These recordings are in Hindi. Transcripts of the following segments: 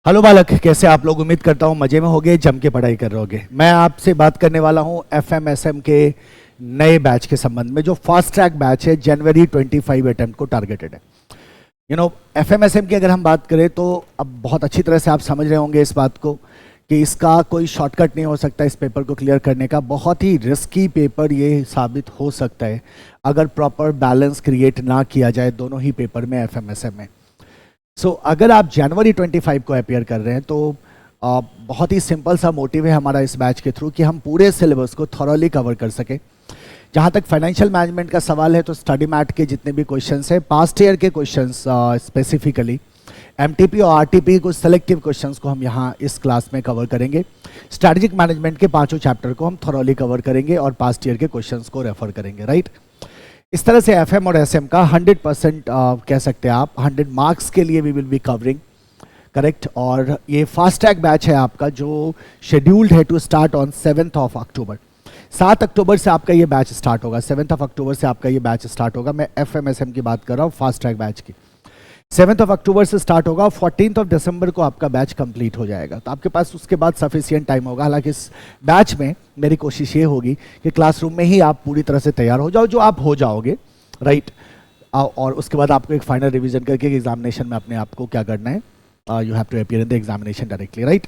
हेलो बालक, कैसे आप लोग? उम्मीद करता हूँ मजे में होगे, जम के पढ़ाई कर रहे होगे। मैं आपसे बात करने वाला हूँ एफएमएसएम के नए बैच के संबंध में, जो फास्ट ट्रैक बैच है, जनवरी 25 अटेम्प्ट को टारगेटेड है। एफएमएसएम की अगर हम बात करें तो अब बहुत अच्छी तरह से आप समझ रहे होंगे इस बात को कि इसका कोई शॉर्टकट नहीं हो सकता इस पेपर को क्लियर करने का। बहुत ही रिस्की पेपर ये साबित हो सकता है अगर प्रॉपर बैलेंस क्रिएट ना किया जाए दोनों ही पेपर में, एफएमएसएम में। अगर आप जनवरी 25 को अपियर कर रहे हैं तो बहुत ही सिंपल सा मोटिव है हमारा इस बैच के थ्रू कि हम पूरे सिलेबस को थॉरोली कवर कर सकें। जहाँ तक फाइनेंशियल मैनेजमेंट का सवाल है तो स्टडी मैट के जितने भी क्वेश्चंस हैं, पास्ट ईयर के क्वेश्चंस स्पेसिफिकली, एमटीपी और आरटीपी को सेलेक्टिव क्वेश्चंस को हम यहाँ इस क्लास में कवर करेंगे। स्ट्रैटेजिक मैनेजमेंट के पांचों चैप्टर को हम थॉरोली कवर करेंगे और पास्ट ईयर के क्वेश्चंस को रेफर करेंगे, राइट। इस तरह से एफएम और एसएम का 100% कह सकते हैं आप, 100 मार्क्स के लिए we will be covering, correct. और ये फास्ट ट्रैक बैच है आपका जो शेड्यूल्ड है टू स्टार्ट ऑन 7 अक्टूबर। 7 अक्टूबर से आपका ये बैच स्टार्ट होगा, 7 अक्टूबर से आपका ये बैच स्टार्ट होगा। मैं एफएमएसएम की बात कर रहा हूँ, फास्ट ट्रैक बैच की। 7 अक्टूबर से स्टार्ट होगा, 14 दिसंबर को आपका बैच कंप्लीट हो जाएगा। तो आपके पास उसके बाद सफिशिएंट टाइम होगा। हालांकि इस बैच में मेरी कोशिश ये होगी कि क्लासरूम में ही आप पूरी तरह से तैयार हो जाओ, जो आप हो जाओगे, राइट। और उसके बाद आपको एक फाइनल रिवीजन करके एग्जामिनेशन में अपने आप को क्या करना है, you have to appear in the examination directly, right.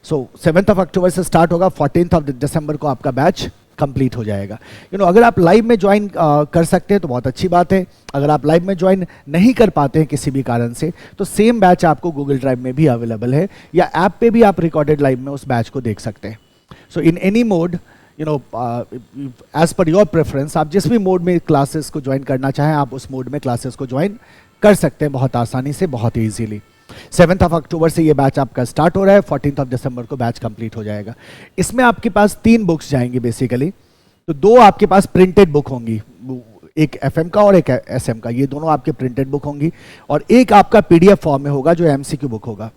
7 अक्टूबर से स्टार्ट होगा, 14 दिसंबर को आपका बैच कंप्लीट हो जाएगा। अगर आप लाइव में ज्वाइन कर सकते हैं तो बहुत अच्छी बात है। अगर आप लाइव में ज्वाइन नहीं कर पाते हैं किसी भी कारण से, तो सेम बैच आपको गूगल ड्राइव में भी अवेलेबल है, या ऐप पे भी आप रिकॉर्डेड लाइव में उस बैच को देख सकते हैं। So in any mode, as per your preference, आप जिस भी मोड में क्लासेस को ज्वाइन करना चाहें, आप उस मोड में क्लासेस को ज्वाइन कर सकते हैं बहुत आसानी से, बहुत ईजीली। 7 अक्टूबर से ये बैच आपका स्टार्ट हो रहा है, 14 दिसंबर को बैच कंप्लीट हो जाएगा। इसमें आपके पास 3 बुक्स जाएंगी बेसिकली। तो 2 आपके पास प्रिंटेड बुक होंगी, एक एफएम का और एक एसएम का, ये दोनों आपके प्रिंटेड बुक होंगी। और एक आपका पीडीएफ फॉर्म में होगा जो एमसीक्यू बुक होगा।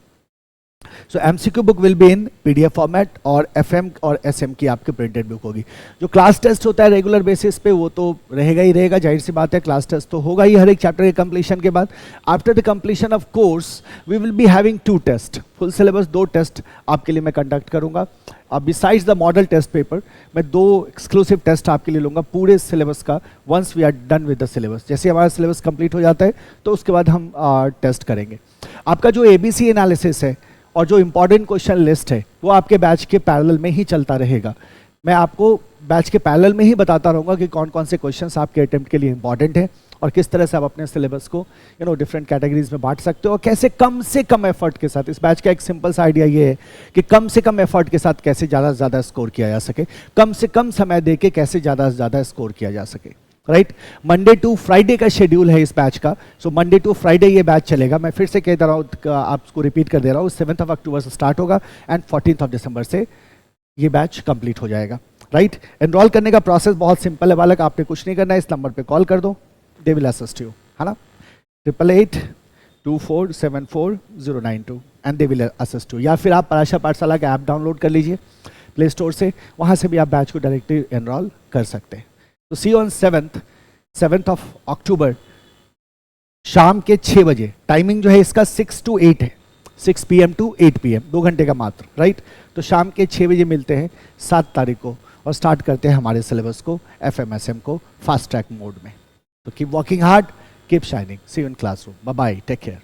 So MCQ book will be in PDF format, और एफएम और एसएम की आपकी प्रिंटेड बुक होगी। जो क्लास टेस्ट होता है रेगुलर बेसिस पे, वो तो रहेगा ही रहेगा, जाहिर सी बात है, क्लास टेस्ट तो होगा ही हर एक चैप्टर के कंप्लीशन के बाद। After the completion of course we will be having 2 test, full syllabus 2 test आपके लिए मैं कंडक्ट करूंगा। अब besides the model test paper, मैं 2 एक्सक्लूसिव टेस्ट आपके लिए लूंगा पूरे सिलेबस का। Once we are done with the syllabus, जैसे हमारा सिलेबस कंप्लीट हो जाता है तो उसके बाद हम टेस्ट करेंगे। आपका जो एबीसी एनालिसिस है और जो इंपॉर्टेंट क्वेश्चन लिस्ट है वो आपके बैच के पैरेलल में ही चलता रहेगा। मैं आपको बैच के पैरेलल में ही बताता रहूँगा कि कौन कौन से क्वेश्चंस आपके अटेम्प्ट के लिए इंपॉर्टेंट है और किस तरह से आप अपने सिलेबस को डिफरेंट कैटेगरीज में बांट सकते हो, और कैसे कम से कम एफर्ट के साथ। इस बैच का एक सिंपल सा आइडिया ये है कि कम से कम एफर्ट के साथ कैसे ज़्यादा से ज़्यादा स्कोर किया जा सके, कम से कम समय दे के कैसे ज़्यादा से ज़्यादा स्कोर किया जा सके, राइट। मंडे टू फ्राइडे का शेड्यूल है इस बैच का। सो मंडे टू फ्राइडे ये बैच चलेगा। मैं फिर से कह रहा हूँ, आपको रिपीट कर दे रहा हूँ, 7 अक्टूबर से स्टार्ट होगा एंड 14 दिसंबर से ये बैच कंप्लीट हो जाएगा, राइट। एनरोल करने का प्रोसेस बहुत सिंपल है बालक, आपने कुछ नहीं करना है, इस नंबर पे कॉल कर दो, दे विल असिस्ट यू, है ना, 8882474092, and they will assist you. या फिर आप पराशा पाठशाला का ऐप डाउनलोड कर लीजिए प्ले स्टोर से, वहाँ से भी आप बैच को डायरेक्टली एनरोल कर सकते हैं। तो सी ऑन 7th of अक्टूबर शाम के 6 बजे। टाइमिंग जो है इसका 6 to 8 है, 6 PM to 8 PM, 2 घंटे का मात्र, राइट। तो शाम के 6 बजे मिलते हैं 7 तारीख को और स्टार्ट करते हैं हमारे सिलेबस को, एफएमएसएम को फास्ट ट्रैक मोड में। तो keep working hard, keep shining, see you in classroom, bye bye, take care.